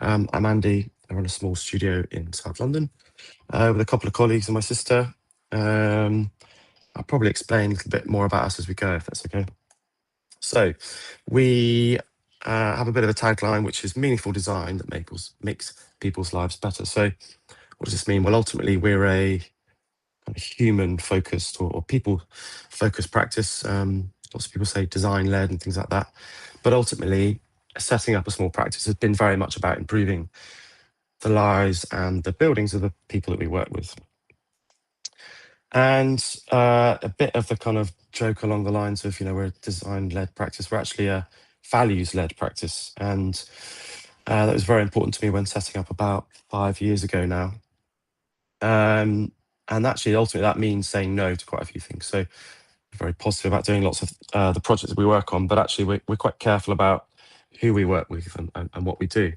I'm Andy. I run a small studio in South London with a couple of colleagues and my sister. I'll probably explain a little bit more about us as we go, if that's okay. So we have a bit of a tagline, which is meaningful design that makes people's lives better. So what does this mean? Well, ultimately, we're a kind of human-focused or people-focused practice. Lots of people say design-led and things like that. But ultimately, setting up a small practice has been very much about improving the lives and the buildings of the people that we work with. And a bit of the kind of joke along the lines of, we're a design-led practice. We're actually a values-led practice. And that was very important to me when setting up about 5 years ago now. And actually, ultimately, that means saying no to quite a few things. So very positive about doing lots of the projects that we work on, but actually we're quite careful about who we work with and what we do.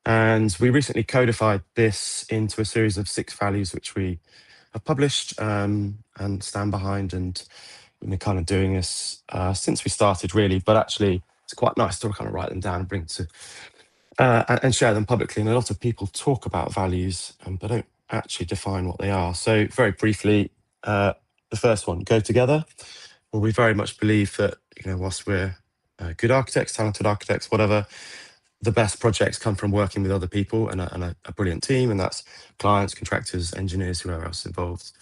And we recently codified this into a series of 6 values, which we have published and stand behind. And we've been kind of doing this since we started, really. But actually, it's quite nice to kind of write them down and bring to and share them publicly. And a lot of people talk about values, but don't actually define what they are. So very briefly, the first one, go together. Well, we very much believe that, whilst we're good architects, talented architects, whatever, the best projects come from working with other people and a brilliant team, and that's clients, contractors, engineers, whoever else involved.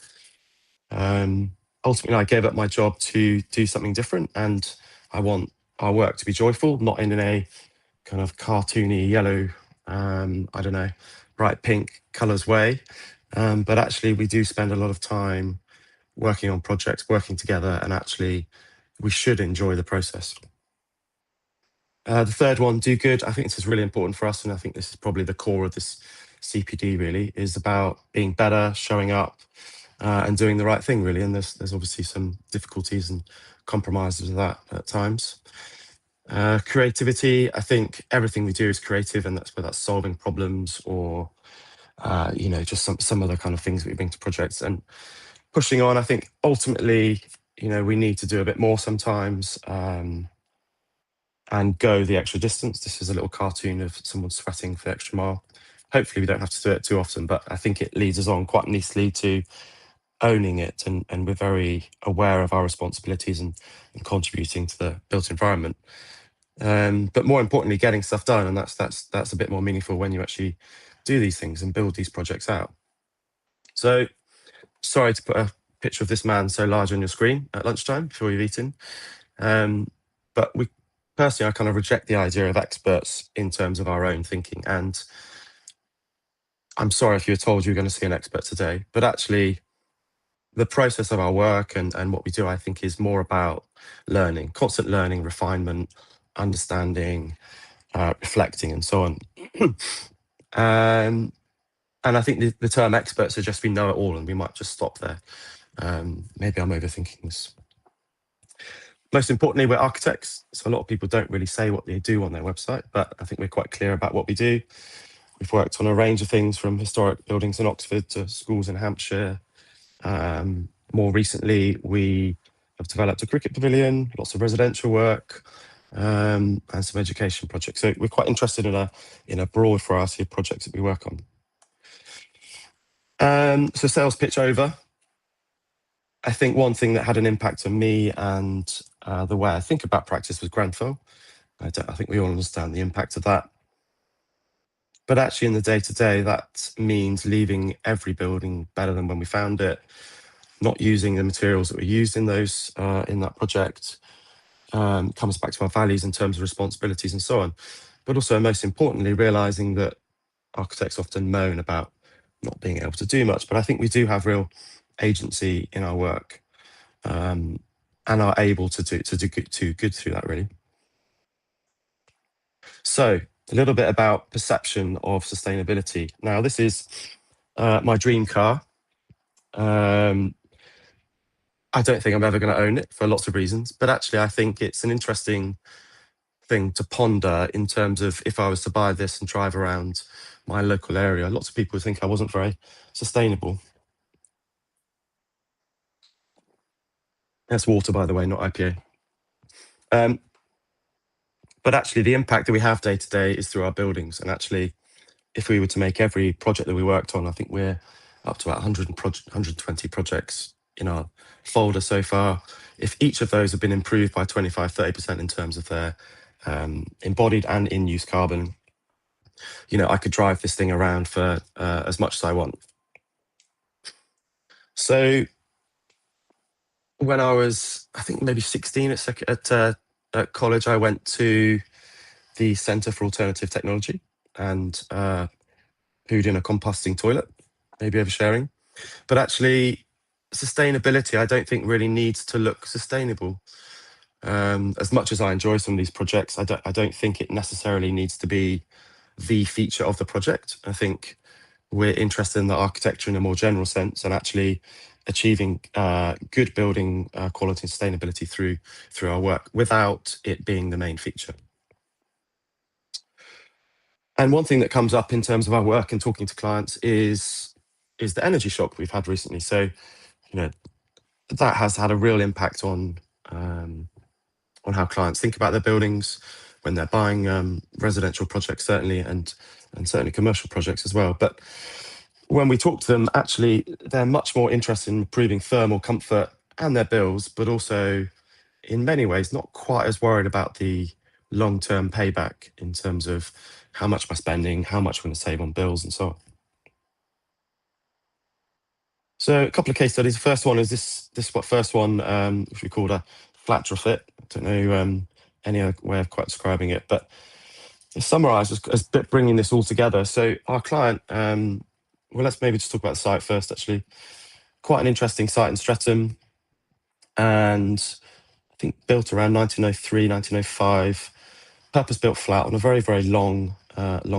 Ultimately, I gave up my job to do something different, and I want our work to be joyful, not in a kind of cartoony yellow, bright pink colours way. But actually, we do spend a lot of time working on projects, working together, and actually, we should enjoy the process. The third one, do good. I think this is really important for us, and I think this is probably the core of this CPD, really, is about being better, showing up, and doing the right thing, really. And there's obviously some difficulties and compromises with that at times. Creativity, I think everything we do is creative, and that's whether that's solving problems or just some other kind of things that we bring to projects. And pushing on, I think ultimately, we need to do a bit more sometimes and go the extra distance. This is a little cartoon of someone sweating for the extra mile. Hopefully we don't have to do it too often, but I think it leads us on quite nicely to owning it, and we're very aware of our responsibilities and contributing to the built environment. But more importantly, getting stuff done, and that's a bit more meaningful when you actually do these things and build these projects out. So, sorry to put a picture of this man so large on your screen at lunchtime before you've eaten, but personally, I kind of reject the idea of experts in terms of our own thinking. And I'm sorry if you were told you were going to see an expert today, but actually, the process of our work and what we do, I think, is more about learning, constant learning, refinement, understanding, reflecting, and so on. And I think the term expert suggests we know it all, and we might just stop there. Maybe I'm overthinking this. Most importantly, we're architects, so a lot of people don't really say what they do on their website, but I think we're quite clear about what we do. We've worked on a range of things, from historic buildings in Oxford to schools in Hampshire. More recently, we have developed a cricket pavilion, lots of residential work, and some education projects. So we're quite interested in a broad variety of projects that we work on. So sales pitch over. I think one thing that had an impact on me and the way I think about practice was Grenfell. I think we all understand the impact of that. But actually, in the day-to-day, that means leaving every building better than when we found it, not using the materials that were used in those in that project. Comes back to our values in terms of responsibilities and so on. But also, most importantly, realizing that architects often moan about not being able to do much, but I think we do have real agency in our work, and are able to do good through that, really. So a little bit about perception of sustainability. Now, this is my dream car. I don't think I'm ever going to own it for lots of reasons, but actually I think it's an interesting thing to ponder in terms of if I was to buy this and drive around my local area. Lots of people think I wasn't very sustainable. That's water, by the way, not IPA. But actually, the impact that we have day to day is through our buildings. And actually, if we were to make every project that we worked on, I think we're up to about 120 projects in our folder so far. If each of those have been improved by 25-30% in terms of their embodied and in-use carbon, I could drive this thing around for as much as I want. So when I was, I think maybe 16 at college, I went to the Centre for Alternative Technology and pooed in a composting toilet, maybe oversharing. But actually, sustainability, I don't think really needs to look sustainable. As much as I enjoy some of these projects, I don't think it necessarily needs to be the feature of the project. I think we're interested in the architecture in a more general sense, and actually achieving good building quality and sustainability through our work without it being the main feature. And one thing that comes up in terms of our work and talking to clients is the energy shock we've had recently. So, that has had a real impact on how clients think about their buildings when they're buying residential projects, certainly, and certainly commercial projects as well. But when we talk to them, actually, they're much more interested in improving thermal comfort and their bills, but also, in many ways, not quite as worried about the long-term payback in terms of how much am I spending, how much I'm going to save on bills, and so on. So a couple of case studies. The first one is first one, which we called a flat retrofit. I don't know any other way of quite describing it, but it's summarised as bringing this all together. So our client, well, let's maybe just talk about the site first, actually. Quite an interesting site in Streatham, and I think built around 1903, 1905, purpose-built flat on a very, very long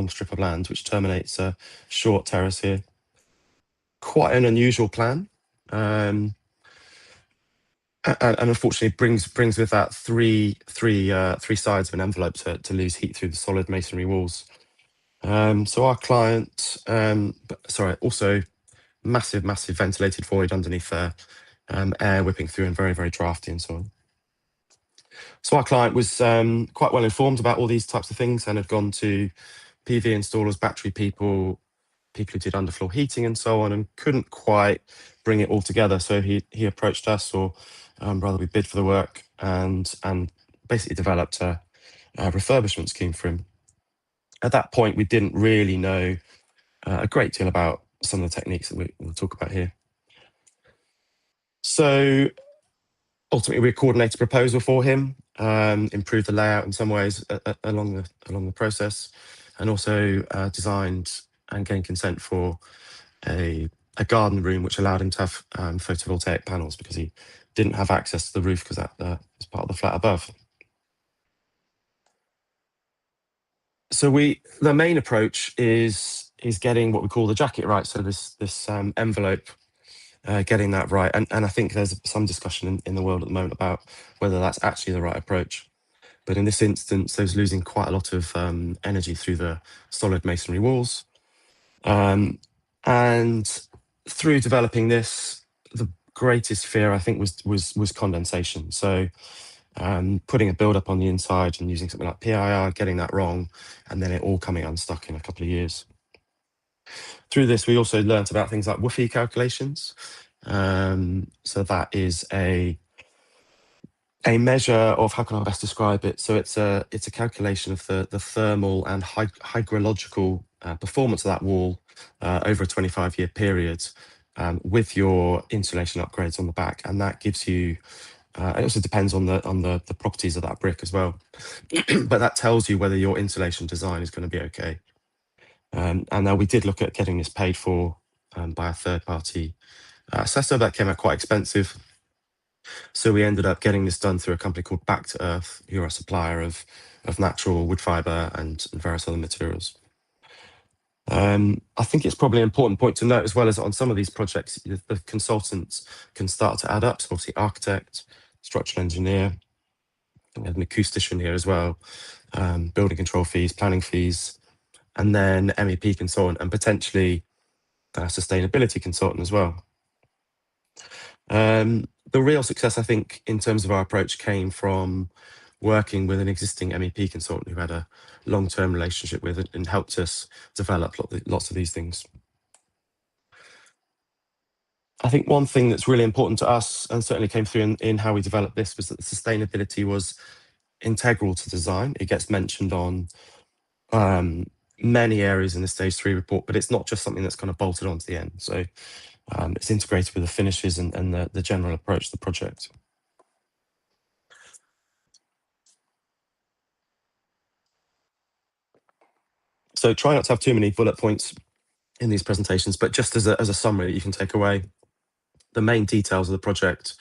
strip of land, which terminates a short terrace here. Quite an unusual plan, and unfortunately brings with that three sides of an envelope to lose heat through the solid masonry walls. So our client, also massive ventilated void underneath there, air whipping through and very, very drafty and so on. So our client was quite well informed about all these types of things and had gone to PV installers, battery people who did underfloor heating and so on, and couldn't quite bring it all together. So he approached us, or rather we bid for the work, and basically developed a refurbishment scheme for him. At that point, we didn't really know a great deal about some of the techniques that we'll talk about here. So ultimately, we coordinated a proposal for him, improved the layout in some ways along the process, and also designed and gained consent for a garden room, which allowed him to have photovoltaic panels because he didn't have access to the roof because that is part of the flat above. So the main approach is getting what we call the jacket right. So this envelope, getting that right, and I think there's some discussion in the world at the moment about whether that's actually the right approach. But in this instance, there's losing quite a lot of energy through the solid masonry walls, and through developing this, the greatest fear I think was condensation. So putting a build up on the inside and using something like PIR, getting that wrong, and then it all coming unstuck in a couple of years. Through this, we also learnt about things like WUFI calculations. So that is a measure of, how can I best describe it? So it's a calculation of the thermal and hydrological performance of that wall over a 25-year period, with your insulation upgrades on the back, and that gives you. It also depends on the properties of that brick as well, but that tells you whether your insulation design is going to be okay. And now we did look at getting this paid for by a third-party assessor. That came out quite expensive. So we ended up getting this done through a company called Back to Earth, who are a supplier of natural wood fibre and various other materials. I think it's probably an important point to note as well, as on some of these projects, the consultants can start to add up. So obviously architect, structural engineer, we have an acoustician here as well, building control fees, planning fees, and then MEP consultant and potentially a sustainability consultant as well. The real success, I think, in terms of our approach came from working with an existing MEP consultant who had a long-term relationship with it and helped us develop lots of these things. I think one thing that's really important to us, and certainly came through in how we developed this, was that the sustainability was integral to design. It gets mentioned on many areas in the stage 3 report, but it's not just something that's kind of bolted onto the end. So it's integrated with the finishes and the general approach to the project. So try not to have too many bullet points in these presentations, but just as a summary that you can take away, the main details of the project.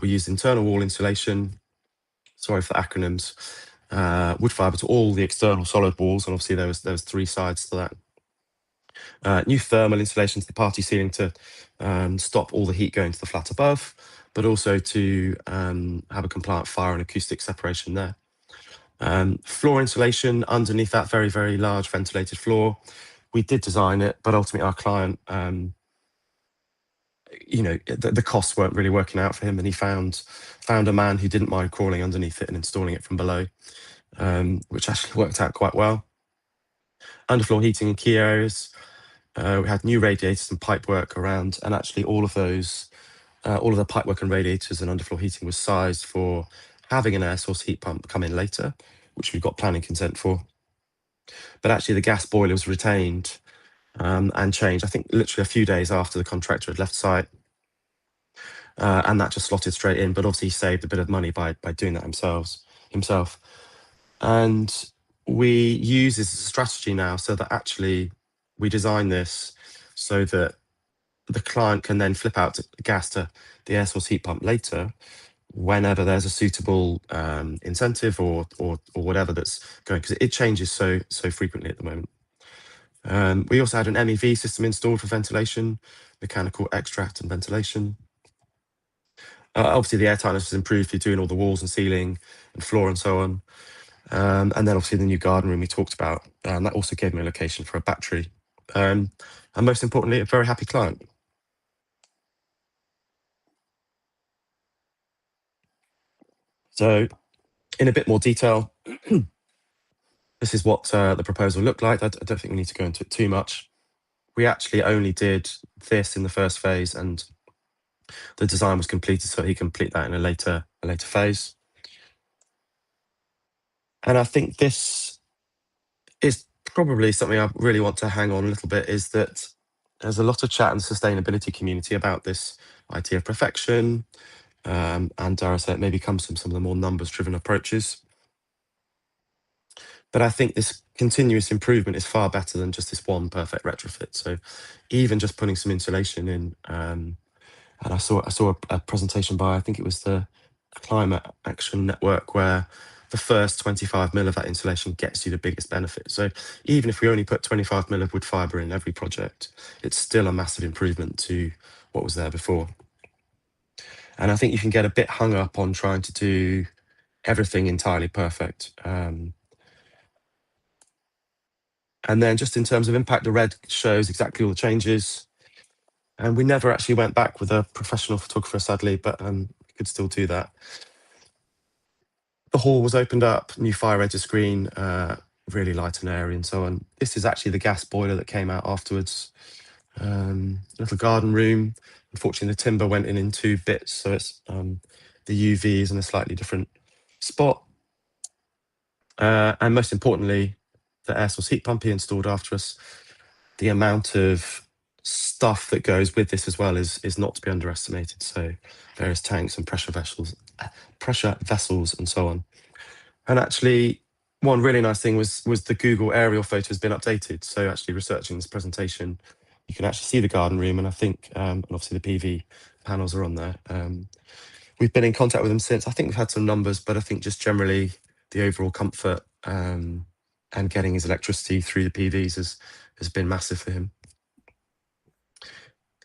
We used internal wall insulation, sorry for the acronyms, wood fibre to all the external solid walls, and obviously there was 3 sides to that. New thermal insulation to the party ceiling to stop all the heat going to the flat above, but also to have a compliant fire and acoustic separation there. Floor insulation underneath that very, very large ventilated floor. We did design it, but ultimately our client, the costs weren't really working out for him, and he found a man who didn't mind crawling underneath it and installing it from below, which actually worked out quite well. Underfloor heating in key areas. We had new radiators and pipework around, and actually all of those, all of the pipework and radiators and underfloor heating was sized for having an air source heat pump come in later, which we've got planning consent for. But actually the gas boiler was retained and changed, I think literally a few days after the contractor had left site. And that just slotted straight in, but obviously he saved a bit of money by doing that himself. And we use this as a strategy now, so that actually we design this so that the client can then flip out gas to the air source heat pump later, whenever there's a suitable incentive or whatever that's going, because it changes so frequently at the moment. We also had an MEV system installed for ventilation, mechanical extract and ventilation. Obviously the air tightness was improved through doing all the walls and ceiling and floor and so on. And then obviously the new garden room we talked about, and that also gave me a location for a battery. And most importantly, a very happy client. So in a bit more detail, this is what the proposal looked like. I don't think we need to go into it too much. We actually only did this in the first phase, and the design was completed so he can complete that in a later phase. And I think this is probably something I really want to hang on a little bit, is that there's a lot of chat in the sustainability community about this idea of perfection, and dare I say it maybe comes from some of the more numbers-driven approaches. But I think this continuous improvement is far better than just this one perfect retrofit. So even just putting some insulation in, and I saw a presentation by, I think it was the Climate Action Network, where the first 25 mil of that insulation gets you the biggest benefit. So even if we only put 25 mil of wood fibre in every project, it's still a massive improvement to what was there before. And I think you can get a bit hung up on trying to do everything entirely perfect. And then just in terms of impact, the red shows exactly all the changes. And we never actually went back with a professional photographer, sadly, but we could still do that. The hall was opened up, new fire exit screen, really light and airy and so on. This is actually the gas boiler that came out afterwards. Little garden room. Unfortunately, the timber went in 2 bits, so it's the UV is in a slightly different spot. And most importantly, the air source heat pump he installed after us. The amount of stuff that goes with this as well is not to be underestimated. So various tanks and pressure vessels and so on. And actually, one really nice thing was the Google aerial photo has been updated. So actually researching this presentation, you can actually see the garden room, and I think, and obviously the PV panels are on there. We've been in contact with them since. I think we've had some numbers, but I think just generally the overall comfort and getting his electricity through the PVs has been massive for him.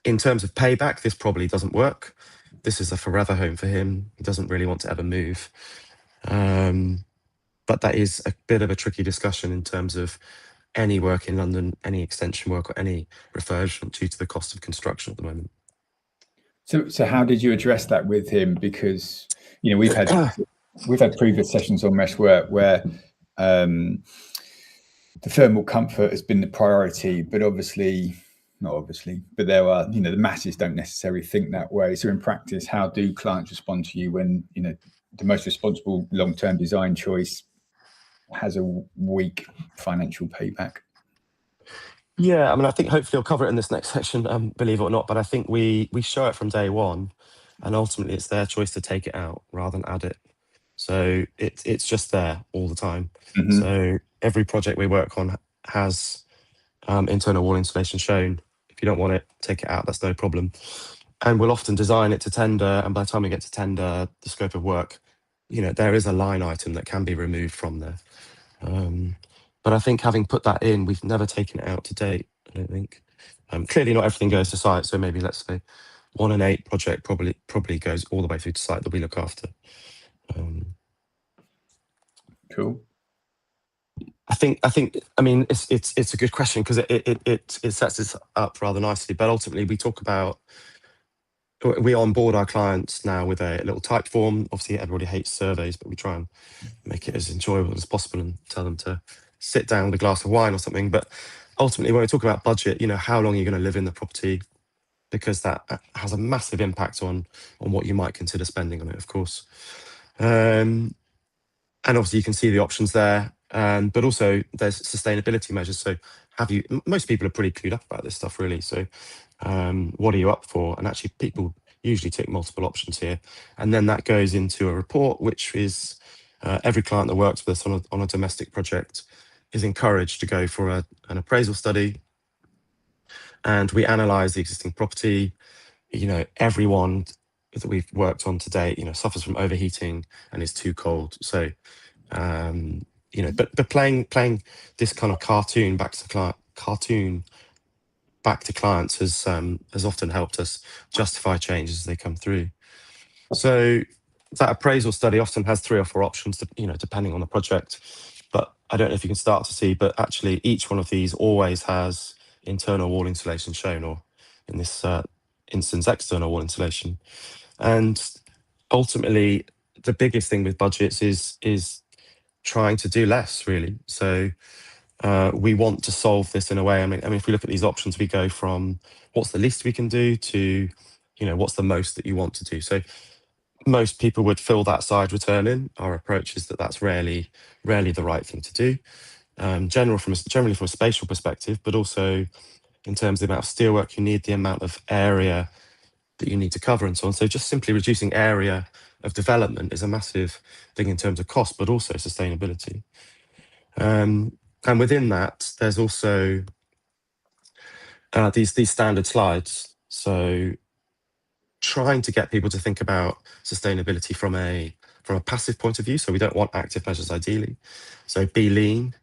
In terms of payback, this probably doesn't work. This is a forever home for him. He doesn't really want to ever move. But that is a bit of a tricky discussion in terms of any work in London, any extension work or any refurbishment due to the cost of construction at the moment. So how did you address that with him? Because, we've had we've had previous sessions on meshwork where the thermal comfort has been the priority, but not obviously, but there are, the masses don't necessarily think that way. So in practice, how do clients respond to you when, the most responsible long-term design choice has a weak financial payback? Yeah, I mean, I think hopefully I'll cover it in this next section, believe it or not, but I think we show it from day one, and ultimately it's their choice to take it out rather than add it. So it's just there all the time. Mm-hmm. So every project we work on has internal wall insulation shown. If you don't want it, take it out, that's no problem. And we'll often design it to tender, and by the time we get to tender, the scope of work, there is a line item that can be removed from there. But I think having put that in, we've never taken it out to date, I don't think. Clearly not everything goes to site, so maybe let's say 1 in 8 project probably goes all the way through to site that we look after. Cool. I mean, it's a good question because it sets us up rather nicely. But ultimately, we onboard our clients now with a little type form. Obviously, everybody hates surveys, but we try and make it as enjoyable as possible and tell them to sit down with a glass of wine or something. But ultimately, when we talk about budget, how long are you going to live in the property? Because that has a massive impact on what you might consider spending on it, of course. And obviously, you can see the options there. But also, there's sustainability measures. So, most people are pretty clued up about this stuff, really. So, what are you up for? And actually, people usually tick multiple options here, and then that goes into a report, which is every client that works with us on a domestic project is encouraged to go for an appraisal study, and we analyse the existing property. Everyone that we've worked on to date, suffers from overheating and is too cold. So, but playing this kind of cartoon back to clients has often helped us justify changes as they come through. So that appraisal study often has 3 or 4 options, depending on the project. But I don't know if you can start to see, but actually each one of these always has internal wall insulation shown, or in this instance, external wall insulation. And ultimately, the biggest thing with budgets is trying to do less, really. So we want to solve this in a way. I mean, if we look at these options, we go from what's the least we can do to, what's the most that you want to do. So most people would fill that side return in. Our approach is that that's rarely the right thing to do. Generally from a spatial perspective, but also in terms of the amount of steelwork you need, the amount of area that you need to cover and so on. So just simply reducing area of development is a massive thing in terms of cost, but also sustainability. And within that, there's also these standard slides. So trying to get people to think about sustainability from a passive point of view. So we don't want active measures ideally. So be lean,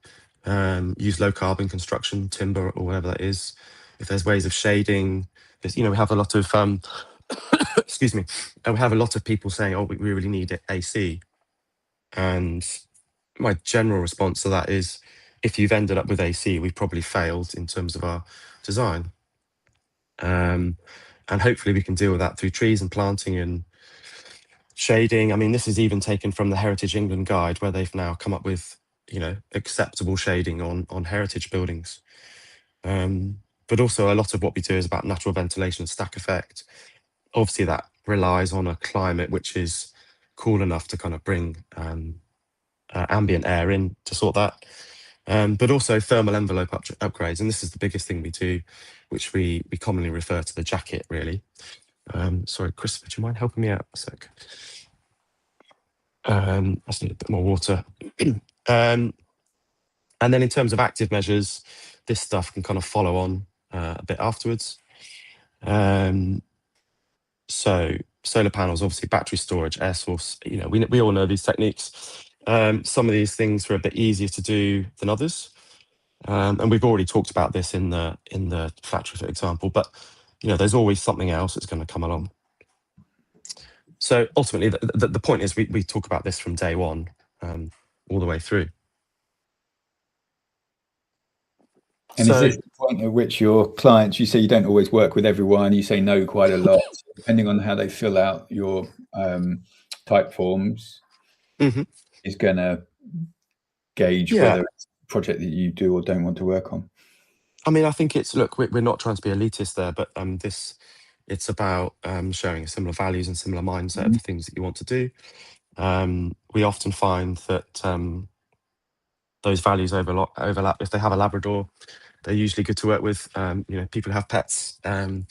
use low carbon construction, timber or whatever that is. If there's ways of shading, we have a lot of excuse me, and we have a lot of people saying, oh, we really need AC. And my general response to that is, if you've ended up with AC, we've probably failed in terms of our design. And hopefully we can deal with that through trees and planting and shading. I mean, this is even taken from the Heritage England Guide, where they've now come up with, acceptable shading on heritage buildings. But also a lot of what we do is about natural ventilation and stack effect. Obviously that relies on a climate which is cool enough to kind of bring ambient air in to sort that. But also thermal envelope upgrades. And this is the biggest thing we do, which we commonly refer to the jacket, really. Sorry, Christopher, do you mind helping me out a sec? I just need a bit more water. And then in terms of active measures, this stuff can kind of follow on a bit afterwards. So solar panels, obviously battery storage, air source, we all know these techniques. Some of these things are a bit easier to do than others. And we've already talked about this in the Retrofit example, but there's always something else that's going to come along. So ultimately, the point is we talk about this from day one, all the way through. And is this the point at which your clients, you say you don't always work with everyone, you say no quite a lot, depending on how they fill out your type forms, Hmm. is going to gauge Yeah. whether it's a project that you do or don't want to work on. I mean, I think it's, look, we're not trying to be elitist there, but it's about showing similar values and similar mindset of the things that you want to do. We often find that those values overlap. If they have a Labrador, they're usually good to work with. People who have pets. Uh,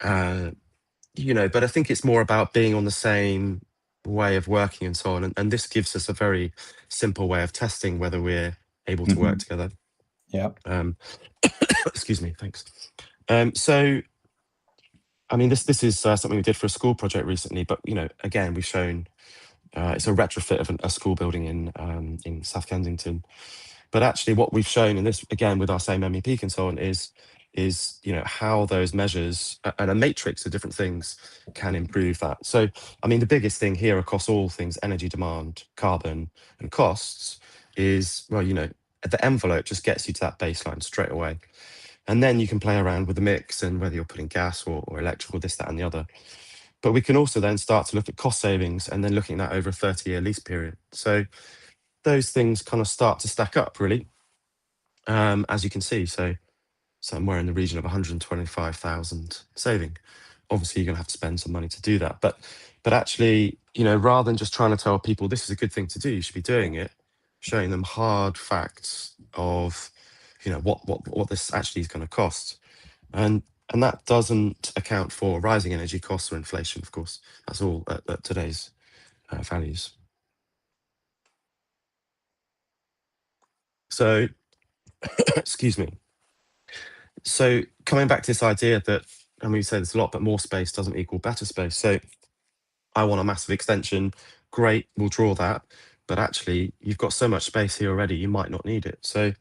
but I think it's more about being on the same way of working and so on. And this gives us a very simple way of testing whether we're able to work together. Yeah. Excuse me, thanks. So, I mean, this is something we did for a school project recently, but again, we've shown it's a retrofit of a school building in South Kensington. But actually, what we've shown, and this again with our same MEP consultant, is how those measures and a matrix of different things can improve that. So, I mean, the biggest thing here across all things energy demand, carbon, and costs is, well, the envelope just gets you to that baseline straight away. And then you can play around with the mix and whether you're putting gas or electrical, this, that, and the other. But we can also then start to look at cost savings and then looking at that over a 30-year lease period. So those things kind of start to stack up, really, as you can see. So somewhere in the region of 125,000 saving. Obviously, you're going to have to spend some money to do that. But actually, rather than just trying to tell people this is a good thing to do, you should be doing it, showing them hard facts of, what this actually is going to cost. And that doesn't account for rising energy costs or inflation, of course. That's all at today's values. So, excuse me. So coming back to this idea that, and we say this a lot, but more space doesn't equal better space. So I want a massive extension. Great, we'll draw that. But actually, you've got so much space here already, you might not need it. So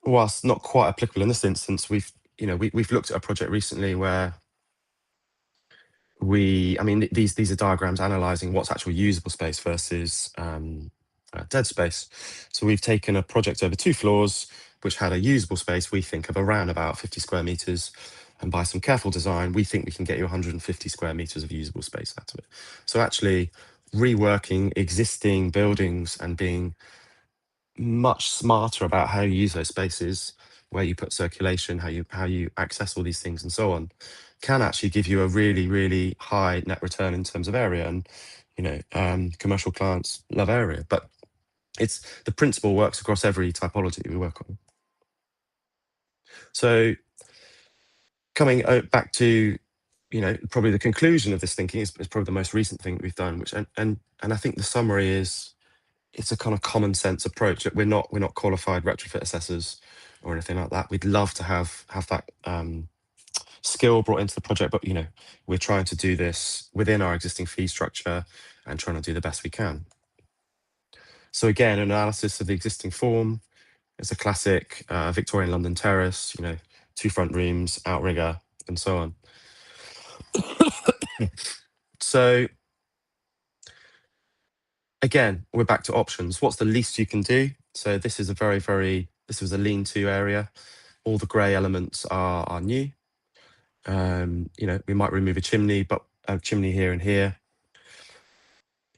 whilst not quite applicable in this instance, we've looked at a project recently where these are diagrams analyzing what's actual usable space versus dead space. So we've taken a project over 2 floors, which had a usable space, we think, of around about 50 square meters. And by some careful design, we think we can get you 150 square meters of usable space out of it. So actually reworking existing buildings and being much smarter about how you use those spaces, where you put circulation, how you access all these things and so on, can actually give you a really, really high net return in terms of area. And commercial clients love area, but it's the principle works across every typology we work on. So coming back to probably the conclusion of this thinking is probably the most recent thing that we've done, which and I think the summary is, it's a kind of common sense approach. That we're not qualified retrofit assessors or anything like that. We'd love to have that skill brought into the project, but we're trying to do this within our existing fee structure and trying to do the best we can. So again, analysis of the existing form. It's a classic Victorian London terrace, 2 front rooms, outrigger, and so on. So again, we're back to options. What's the least you can do? So this is this was a lean-to area. All the grey elements are new. We might remove a chimney, but a chimney here and here.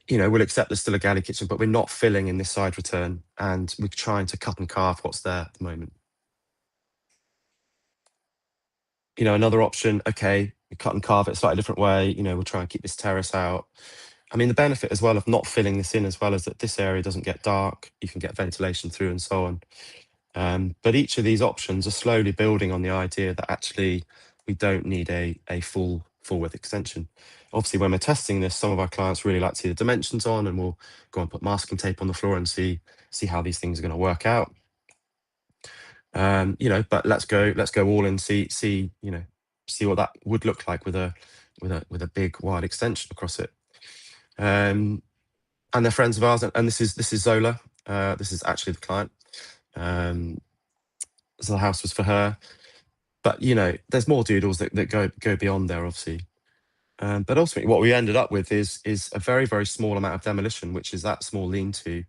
We'll accept there's still a galley kitchen, but we're not filling in this side return, and we're trying to cut and carve what's there at the moment. Another option, okay, we cut and carve it a slightly different way. We'll try and keep this terrace out. I mean, the benefit as well of not filling this in as well is that this area doesn't get dark. You can get ventilation through and so on. But each of these options are slowly building on the idea that actually we don't need a full width extension. Obviously, when we're testing this, some of our clients really like to see the dimensions on, and we'll go and put masking tape on the floor and see how these things are going to work out. But let's go all in, see what that would look like with a big wide extension across it. And they're friends of ours, and this is Zola. This is actually the client. So the house was for her, but there's more doodles that go beyond there, obviously. But ultimately, what we ended up with is a very, very small amount of demolition, which is that small lean-to,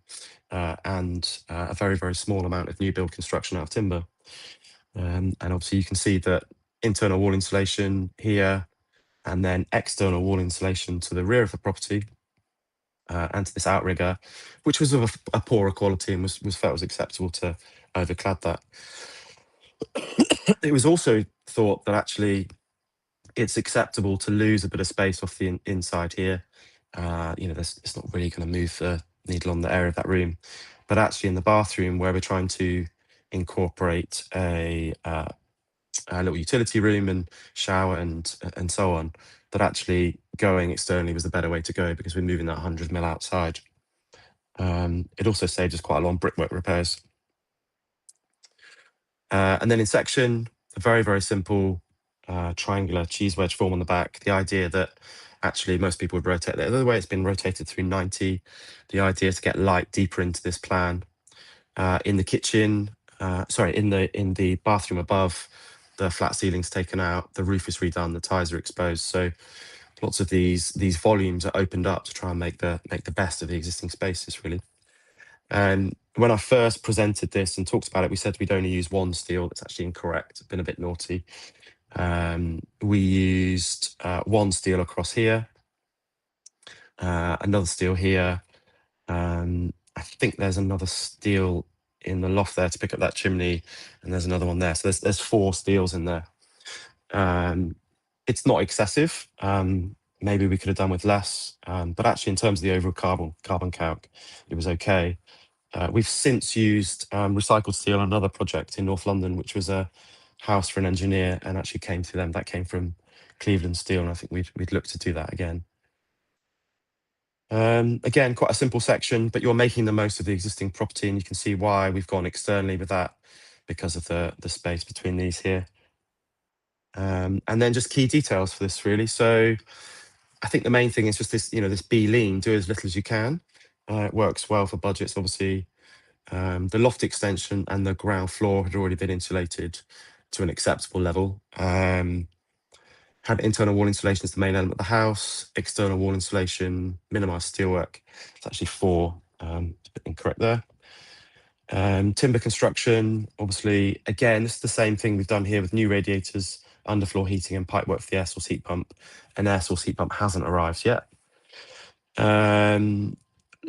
and a very, very small amount of new build construction out of timber. And obviously, you can see that internal wall insulation here, and then external wall insulation to the rear of the property. and to this outrigger, which was of a poorer quality and was felt was acceptable to overclad that. It was also thought that actually it's acceptable to lose a bit of space off the inside here. It's not really going to move the needle on the area of that room, but actually in the bathroom where we're trying to incorporate a little utility room and shower and so on, that actually going externally was the better way to go because we're moving that 100 mil outside. It also saved us quite a lot on brickwork repairs. And then in section, a very, very simple triangular cheese wedge form on the back. The idea that actually most people would rotate the other way, it's been rotated through 90. The idea is to get light deeper into this plan. In the kitchen, in the bathroom above, the flat ceiling's taken out, the roof is redone, the ties are exposed. So lots of these volumes are opened up to try and make the best of the existing spaces, really. And when I first presented this and talked about it, we said we'd only use one steel. That's actually incorrect. It's been a bit naughty. We used one steel across here, another steel here. I think there's another steel in the loft there to pick up that chimney, and there's another one there. So there's 4 steels in there. It's not excessive. Maybe we could have done with less, but actually in terms of the overall carbon calc, it was okay. We've since used recycled steel on another project in North London, which was a house for an engineer, and actually came through them. That came from Cleveland Steel, and I think we'd look to do that again. Again, quite a simple section, but you're making the most of the existing property, and you can see why we've gone externally with that because of the space between these here. And then just key details for this, really. So I think the main thing is just this, this be lean, do as little as you can. It works well for budgets, obviously. The loft extension and the ground floor had already been insulated to an acceptable level. Had internal wall insulation as the main element of the house, external wall insulation, minimised steelwork. It's actually 4, a bit incorrect there. Timber construction, obviously, again, this is the same thing we've done here with new radiators, underfloor heating and pipework for the air source heat pump. An air source heat pump hasn't arrived yet.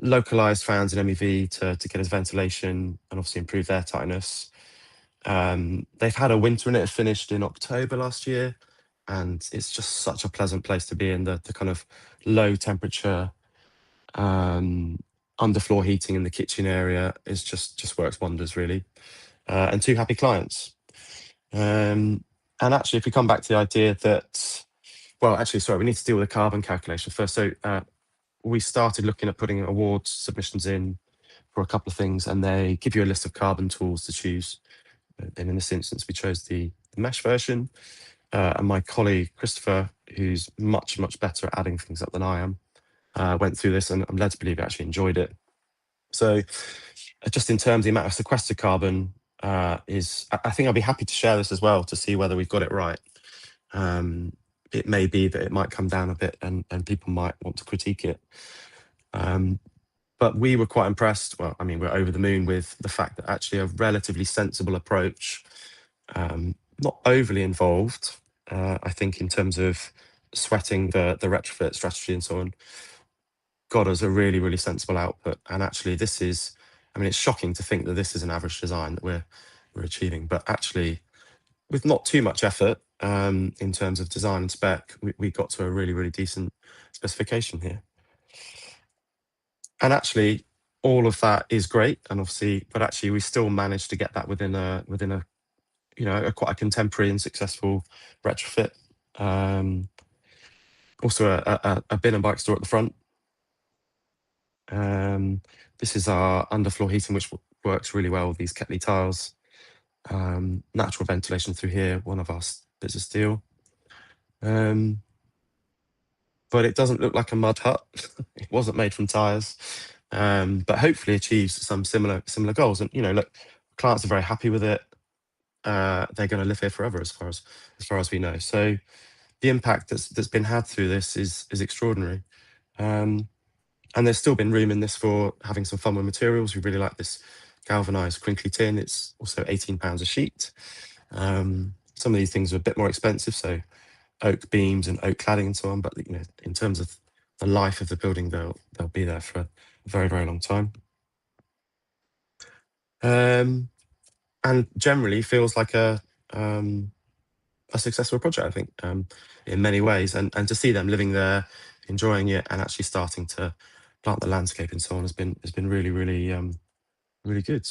Localized fans in MEV to get us ventilation and obviously improve their tightness. They've had a winter in it. It finished in October last year, and it's just such a pleasant place to be in. The kind of low temperature underfloor heating in the kitchen area is just works wonders, really. And 2 happy clients. And actually, if we come back to the idea that, well, actually, sorry, we need to deal with the carbon calculation first. So we started looking at putting awards submissions in for a couple of things, and they give you a list of carbon tools to choose. And in this instance, we chose the mesh version. And my colleague, Christopher, who's much, much better at adding things up than I am, went through this, and I'm led to believe he actually enjoyed it. So just in terms of the amount of sequestered carbon I think I'll be happy to share this as well to see whether we've got it right. It may be that it might come down a bit and people might want to critique it. But we were quite impressed. Well, I mean, we're over the moon with the fact that actually a relatively sensible approach, not overly involved, I think, in terms of sweating the retrofit strategy and so on, got us a really, really sensible output. And actually this is, I mean, it's shocking to think that this is an average design that we're achieving, but actually with not too much effort in terms of design and spec, we got to a really, really decent specification here. And actually all of that is great, and obviously, but actually we still managed to get that within a quite a contemporary and successful retrofit. Also a bin and bike store at the front. This is our underfloor heating, which works really well with these Ketley tiles. Natural ventilation through here, one of our bits of steel. But it doesn't look like a mud hut. It wasn't made from tyres, but hopefully achieves some similar goals. And look, clients are very happy with it. They're going to live here forever, as far as we know. So the impact that's been had through this is extraordinary. And there's still been room in this for having some fun with materials. We really like this galvanized crinkly tin. It's also £18 a sheet. Some of these things are a bit more expensive, so oak beams and oak cladding and so on. But in terms of the life of the building, they'll be there for a very, very long time. And generally feels like a successful project, I think, in many ways. And to see them living there, enjoying it, and actually starting to plant the landscape and so on has been really, really, really good.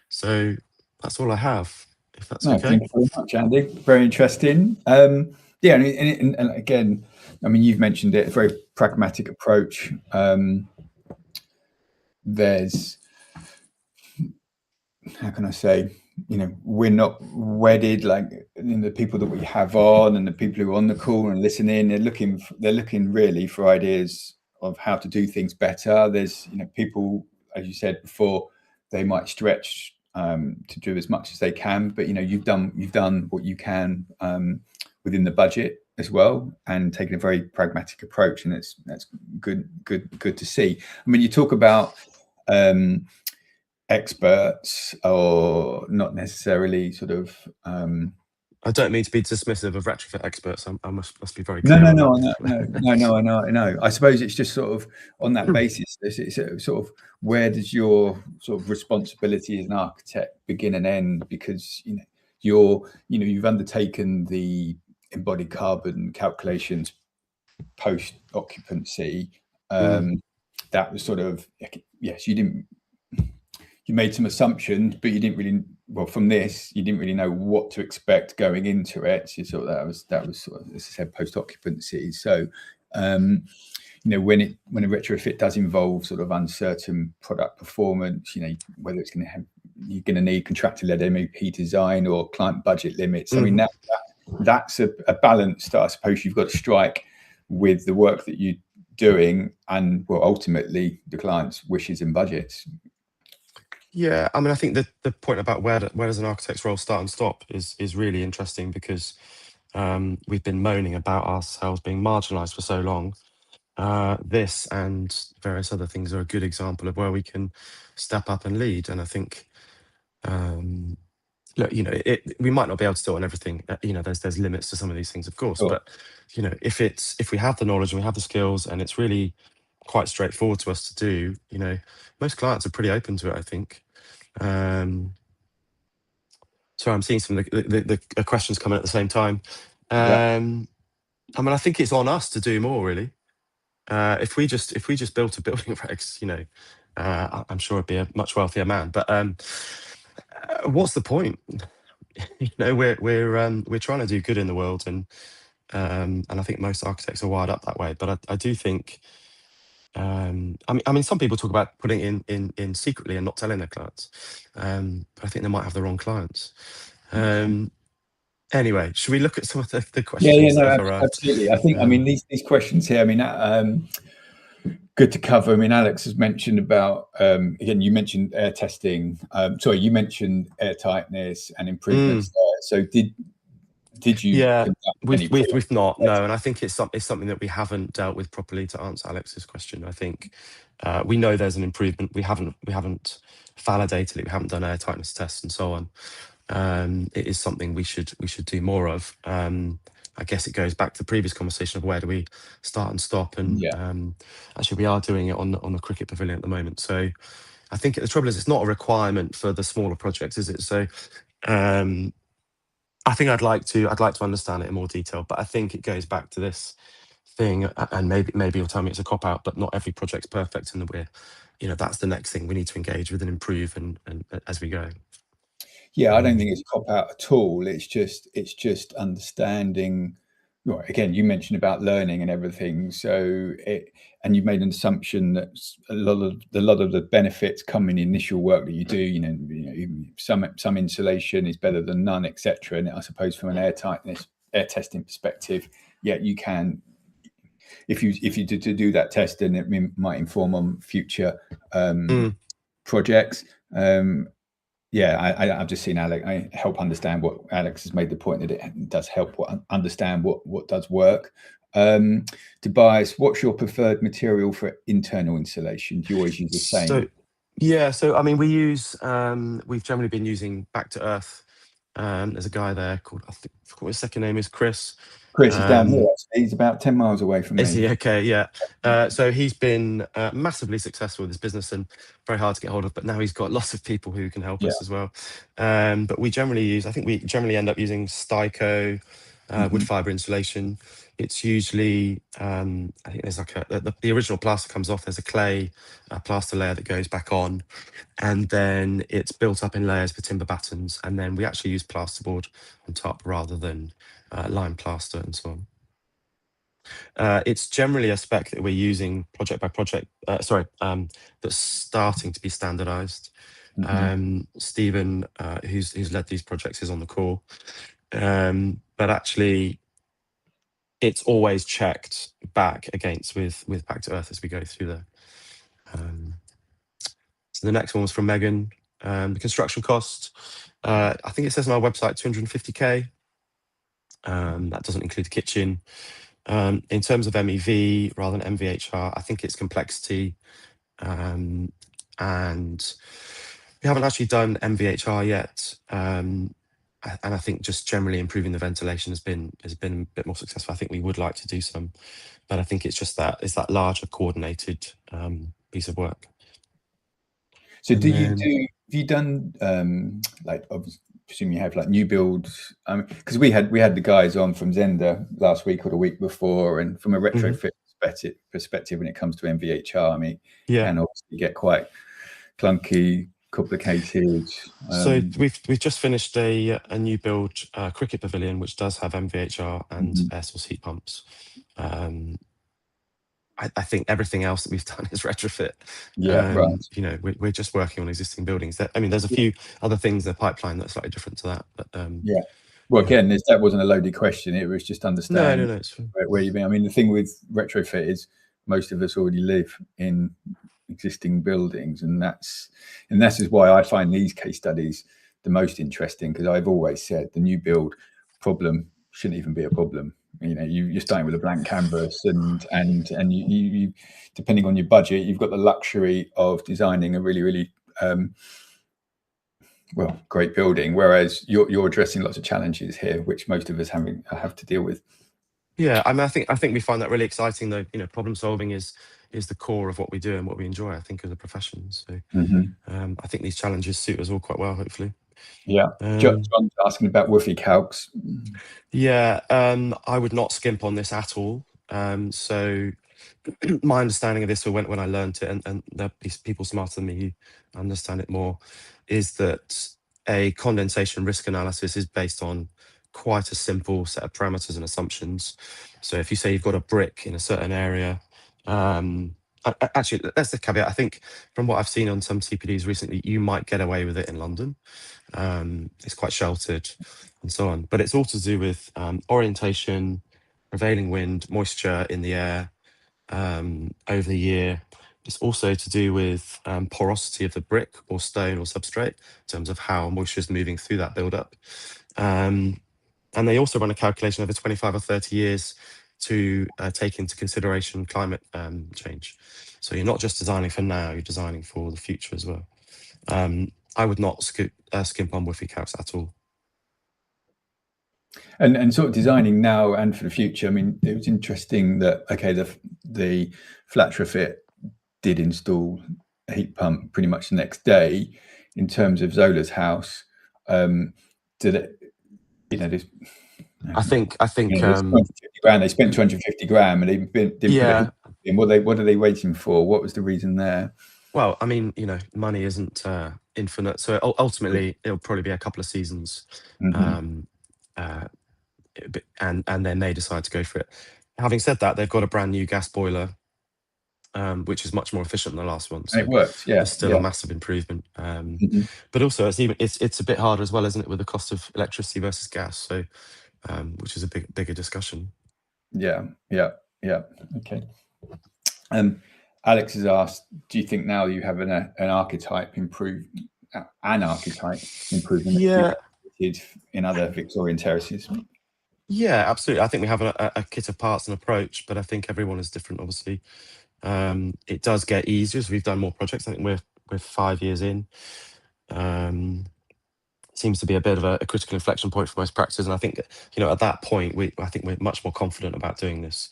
So that's all I have, if that's No, okay. thank you very much, Andy. Very interesting. Yeah, and again, I mean, you've mentioned it, a very pragmatic approach. There's, how can I say, we're not wedded, like the people that we have on and the people who are on the call and listening, they're looking really for ideas of how to do things better. There's, people, as you said before, they might stretch to do as much as they can, but you've done what you can within the budget as well, and taking a very pragmatic approach, and that's good to see. I mean, you talk about experts, or not necessarily sort of. I don't mean to be dismissive of retrofit experts. I must be very No, clear no, on no, that. I know. I suppose it's just sort of on that basis. It's sort of, where does your sort of responsibility as an architect begin and end? Because you've undertaken the embodied carbon calculations post occupancy. That was sort of, yes, you made some assumptions, but you didn't really, from this, you didn't really know what to expect going into it. So you thought that was sort of, as I said, post occupancy. So, when a retrofit does involve sort of uncertain product performance, whether it's you're going to need contractor-led MEP design or client budget limits. I mean, that's a balance that I suppose you've got to strike with the work that you're doing and, ultimately the client's wishes and budgets. Yeah, I mean, I think the point about where does an architect's role start and stop is really interesting, because we've been moaning about ourselves being marginalised for so long. This and various other things are a good example of where we can step up and lead. And I think, look, we might not be able to do it on everything. There's limits to some of these things, of course. Sure. But if we have the knowledge and we have the skills, and it's really quite straightforward to us to do, most clients are pretty open to it, I think. So I'm seeing some of the questions coming at the same time. Yeah. I mean, I think it's on us to do more, really. If we just built a building regs, I'm sure I'd be a much wealthier man. But what's the point? We're trying to do good in the world, and I think most architects are wired up that way. But I do think, I mean, some people talk about putting it in secretly and not telling their clients. But I think they might have the wrong clients. Anyway, should we look at some of the questions that have arrived? Absolutely. I think, I mean, these questions here, I mean, good to cover. I mean, Alex has mentioned about, again, you mentioned air testing. Sorry, you mentioned air tightness and improvements there. So did you? Yeah, we've not, no, and I think it's something that we haven't dealt with properly. To answer Alex's question, I think we know there's an improvement. We haven't validated it. We haven't done air tightness tests and so on. It is something we should do more of. I guess it goes back to the previous conversation of where do we start and stop, and actually we are doing it on the cricket pavilion at the moment. So I think the trouble is, it's not a requirement for the smaller projects, is it? So I think I'd like to understand it in more detail, but I think it goes back to this thing, and maybe you'll tell me it's a cop out, but not every project's perfect, and that's the next thing we need to engage with and improve and as we go. Yeah, I don't think it's a cop out at all. It's just understanding. Well, again, you mentioned about learning and everything. So and you've made an assumption that a lot of the benefits come in the initial work that you do. Some insulation is better than none, etc. And I suppose from an air testing perspective, you can. If you do that test, then it might inform on future projects. I've just seen Alex. I help understand what Alex has made the point that it does help understand what does work. Tobias, what's your preferred material for internal insulation? Do you always use the same? So I mean, we've generally been using back to earth There's a guy there called, I forgot what his second name is, Chris. Chris is down here. Actually. He's about 10 miles away from Is me. he? Okay, yeah. So he's been massively successful with his business and very hard to get hold of, but now he's got lots of people who can help Yeah. us as well. But we generally end up using Styco, wood fibre insulation. It's usually, I think there's like the original plaster comes off, there's a clay plaster layer that goes back on, and then it's built up in layers for timber battens, and then we actually use plasterboard on top rather than lime plaster and so on. It's generally a spec that we're using project by project, that's starting to be standardized. Stephen, who's led these projects, is on the call. But actually, it's always checked back against with Back to Earth as we go through there. So the next one was from Megan. The construction cost, I think it says on our website 250k. That doesn't include the kitchen. In terms of MEV rather than MVHR, I think it's complexity. And we haven't actually done MVHR yet. And I think just generally improving the ventilation has been a bit more successful. I think we would like to do some, but I think it's just that larger coordinated piece of work. So have you done like, I presume you have like new builds? Because we had the guys on from Zenda last week or the week before, and from a retrofit perspective, when it comes to MVHR, I mean, yeah, can obviously get quite clunky, complicated. So we've just finished a new build cricket pavilion, which does have MVHR and air source heat pumps. I think everything else that we've done is retrofit. Right. You know, we're just working on existing buildings. I mean, there's a few other things in the pipeline that are slightly different to that. But well, again, that wasn't a loaded question. It was just understand no, it's fine. where you've been. I mean, the thing with retrofit is most of us already live in existing buildings, and that's is why I find these case studies the most interesting, because I've always said the new build problem shouldn't even be a problem. You know, you're starting with a blank canvas, and you depending on your budget, you've got the luxury of designing a really great building, whereas you're addressing lots of challenges here, which most of us have to deal with. Yeah, I mean, I think we find that really exciting, though. You know, problem solving is the core of what we do and what we enjoy, I think, as a profession. So I think these challenges suit us all quite well, hopefully. Yeah. John's asking about woofy calcs. Yeah, I would not skimp on this at all. So my understanding of this, or when I learned it, and these people smarter than me who understand it more, is that a condensation risk analysis is based on quite a simple set of parameters and assumptions. So if you say you've got a brick in a certain area, actually, that's the caveat. I think from what I've seen on some CPDs recently, you might get away with it in London. It's quite sheltered and so on, but it's all to do with orientation, prevailing wind, moisture in the air over the year. It's also to do with porosity of the brick or stone or substrate in terms of how moisture is moving through that build-up. And they also run a calculation over 25 or 30 years to take into consideration climate change. So you're not just designing for now, you're designing for the future as well. I would not skimp on woofy calcs at all. And sort of designing now and for the future. I mean, it was interesting that the Retrofit did install a heat pump pretty much the next day. In terms of Zola's house, did it? You know, this. I think 250 grand. They spent 250 grand, and they didn't put it in. What are they waiting for? What was the reason there? Well, I mean, you know, money isn't infinite, so ultimately it'll probably be a couple of seasons, and then they decide to go for it. Having said that, they've got a brand new gas boiler, which is much more efficient than the last one. So and it works. Yeah, it's still a massive improvement. But also, it's a bit harder as well, isn't it, with the cost of electricity versus gas? So, which is a bigger discussion. Yeah. Okay. Alex has asked, do you think now you have an archetype improvement Yeah. in other Victorian terraces? Yeah, absolutely. I think we have a kit of parts and approach, but I think everyone is different, obviously. It does get easier as we've done more projects. I think we're 5 years in. seems to be a bit of a critical inflection point for most practices. And I think, at that point, I think we're much more confident about doing this.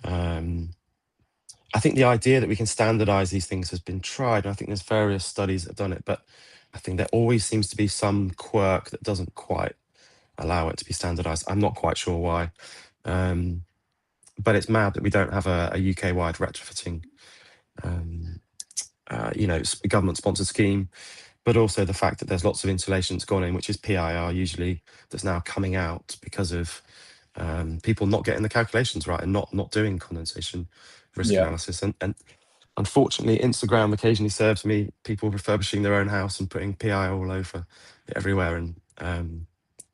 I think the idea that we can standardize these things has been tried. And I think there's various studies that have done it, but I think there always seems to be some quirk that doesn't quite allow it to be standardized. I'm not quite sure why. But it's mad that we don't have a UK-wide retrofitting, government sponsored scheme, but also the fact that there's lots of insulation that's gone in, which is PIR usually, that's now coming out because of people not getting the calculations right and not doing condensation risk Yeah. analysis. And unfortunately, Instagram occasionally serves me people refurbishing their own house and putting PI all over everywhere. And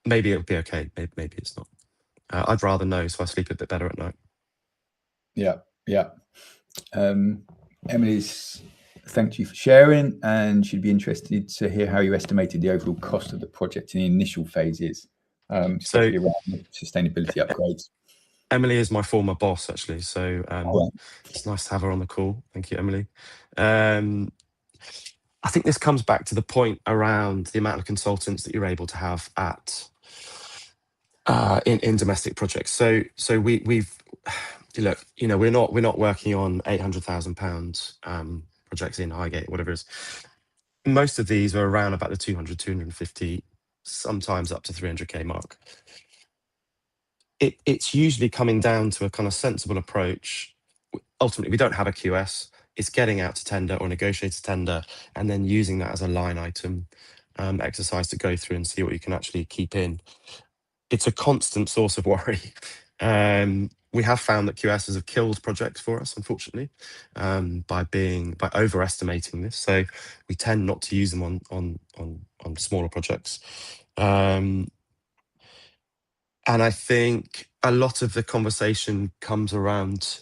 maybe it'll be okay. Maybe it's not. I'd rather know, so I sleep a bit better at night. Yeah. Yeah. Emily's thanked you for sharing, and she'd be interested to hear how you estimated the overall cost of the project in the initial phases, especially around the sustainability upgrades. Emily is my former boss, actually, so it's nice to have her on the call. Thank you, Emily. I think this comes back to the point around the amount of consultants that you're able to have at in domestic projects. So we've look, we're not working on £800,000 projects in Highgate, whatever it is. Most of these are around about the 200, 250, sometimes up to 300k mark. It's usually coming down to a kind of sensible approach. Ultimately, we don't have a QS. It's getting out to tender or negotiated tender, and then using that as a line item exercise to go through and see what you can actually keep in. It's a constant source of worry. We have found that QSs have killed projects for us, unfortunately, by overestimating this. So we tend not to use them on smaller projects. And I think a lot of the conversation comes around,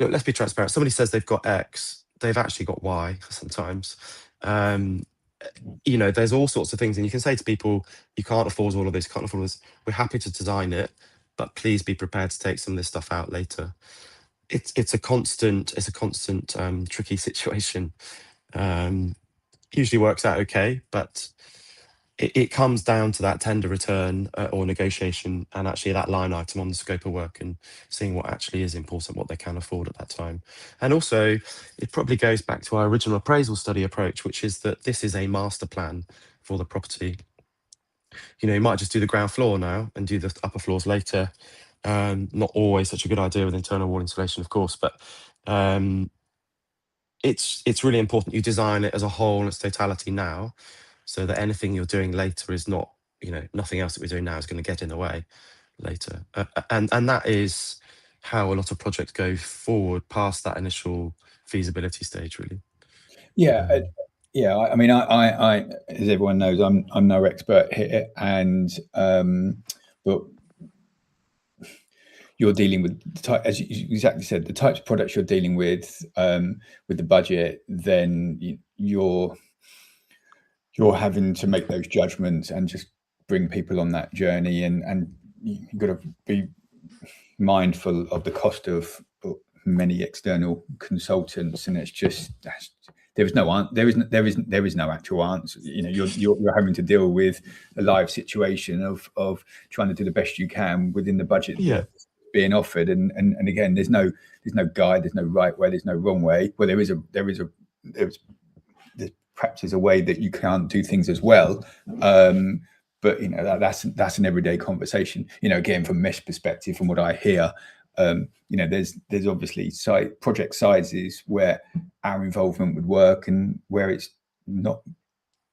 let's be transparent. Somebody says they've got X, they've actually got Y sometimes. There's all sorts of things, and you can say to people, you can't afford all of this, can't afford all this. We're happy to design it, but please be prepared to take some of this stuff out later. It's a constant tricky situation. Usually works out okay, but it comes down to that tender return or negotiation, and actually that line item on the scope of work, and seeing what actually is important, what they can afford at that time. And also, it probably goes back to our original appraisal study approach, which is that this is a master plan for the property. You might just do the ground floor now and do the upper floors later. Not always such a good idea with internal wall insulation, of course, but it's really important you design it as a whole in its totality now, so that anything you're doing later is not, nothing else that we're doing now is going to get in the way later. And that is how a lot of projects go forward past that initial feasibility stage, really. Yeah. Yeah, I mean, I, as everyone knows, I'm no expert here, and but you're dealing with the type, as you exactly said, the types of products you're dealing with the budget. Then you're having to make those judgments and just bring people on that journey, and you've got to be mindful of the cost of many external consultants, and it's just there is no actual answer. You're having to deal with a live situation of trying to do the best you can within the budget that's being offered, and again, there's no guide, there's no right way, there's no wrong way. Well, there's perhaps there's a way that you can't do things as well, but that's an everyday conversation. Again, from mesh perspective, from what I hear, there's obviously project sizes where our involvement would work, and where it's not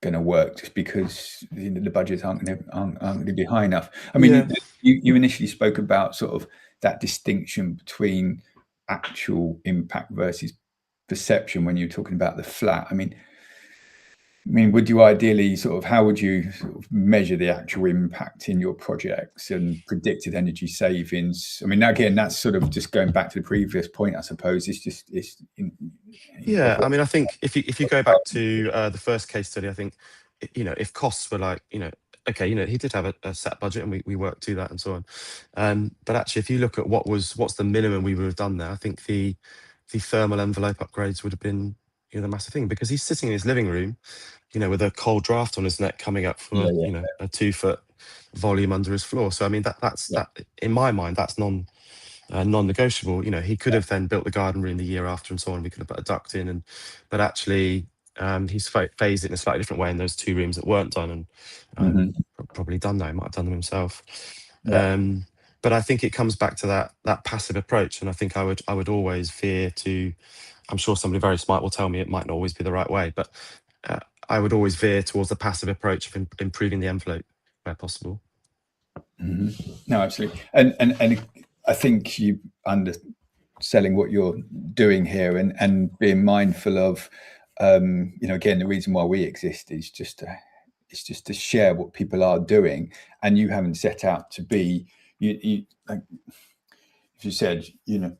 going to work just because the budgets aren't going to be high enough. I mean, you initially spoke about sort of that distinction between actual impact versus perception when you're talking about the flat. I mean, would you ideally how would you measure the actual impact in your projects and predicted energy savings? I mean, again, that's sort of just going back to the previous point, I suppose. I mean, I think if you go back to the first case study, I think, if costs were like, okay, he did have a set budget, and we worked to that and so on. But actually, if you look at what's the minimum we would have done there, I think the thermal envelope upgrades would have been, the massive thing, because he's sitting in his living room, with a cold draft on his neck coming up from a 2-foot volume under his floor. So I mean that in my mind that's non-negotiable. He could have then built the garden room the year after and so on. We could have put a duct in, but actually he's phased it in a slightly different way in those 2 rooms that weren't done, and probably done that. He might have done them himself. But I think it comes back to that passive approach, and I think I would always veer to. I'm sure somebody very smart will tell me it might not always be the right way, but I would always veer towards the passive approach of improving the envelope where possible. No, absolutely, and I think you underselling what you're doing here, and being mindful of, again, the reason why we exist is just to share what people are doing, and you haven't set out to be like, if you said, you don't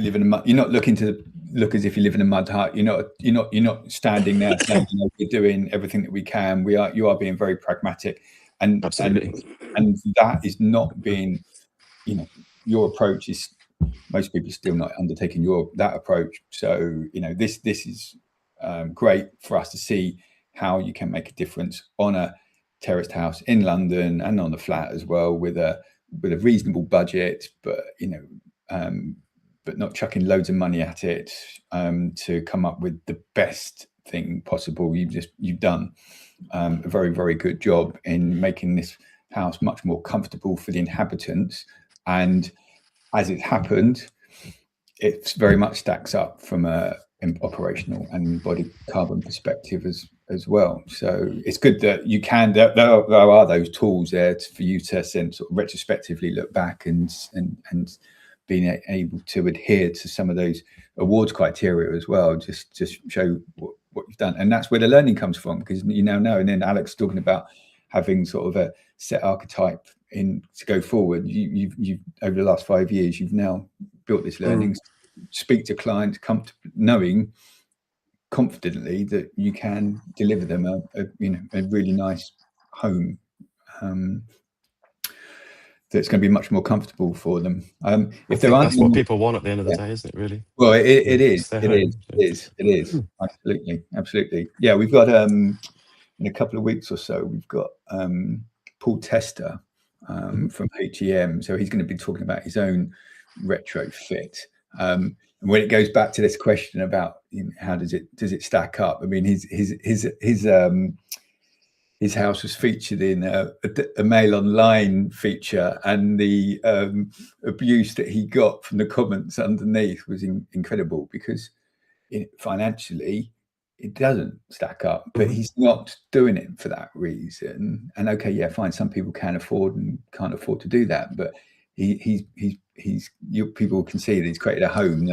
live in a mud. You're not looking to look as if you live in a mud hut. You're not standing there saying, we're doing everything that we can. You are being very pragmatic, and absolutely, and that is not being, your approach is, most people still not undertaking that approach. So this is great for us to see how you can make a difference on a terraced house in London and on the flat as well, with a reasonable budget, but but not chucking loads of money at it, to come up with the best thing possible. You've done a very, very good job in making this house much more comfortable for the inhabitants, and as it happened, it very much stacks up from a operational and embodied carbon perspective as well. So it's good that you can. There are those tools there for you to sort of retrospectively look back and being able to adhere to some of those awards criteria as well. Just show what you've done, and that's where the learning comes from, because you now know. And then Alex talking about having sort of a set archetype in to go forward. You've over the last 5 years, you've now built this learning. Speak to clients, knowing confidently that you can deliver them a really nice home that's going to be much more comfortable for them. If there aren't, that's what people want at the end of the day, isn't it? Really. Well, it is. Absolutely. Yeah, we've got in a couple of weeks or so, we've got Paul Tester from HEM. So he's going to be talking about his own retrofit. And when it goes back to this question about how does it stack up? I mean, his house was featured in a Mail Online feature, and the abuse that he got from the comments underneath was incredible, because financially it doesn't stack up, but he's not doing it for that reason. And okay, yeah, fine, some people can afford and can't afford to do that, but people can see that he's created a home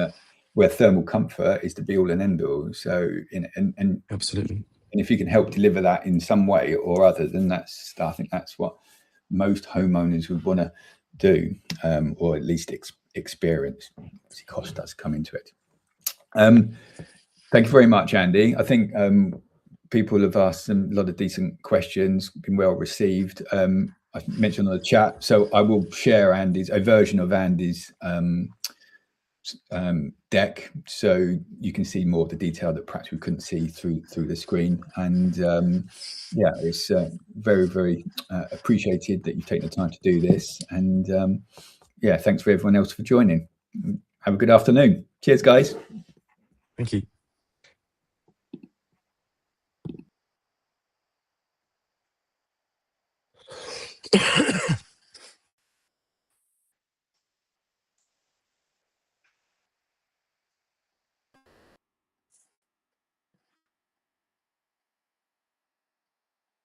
where thermal comfort is the be all and end all. So and absolutely. And if you can help deliver that in some way or other, then I think that's what most homeowners would want to do, or at least experience. Obviously, cost does come into it. Thank you very much, Andy. I think people have asked a lot of decent questions, been well received. I mentioned on the chat, so I will share a version of Andy's deck, so you can see more of the detail that perhaps we couldn't see through the screen. And yeah, it's very, very appreciated that you've taken the time to do this. And yeah, thanks for everyone else for joining. Have a good afternoon. Cheers, guys. Thank you.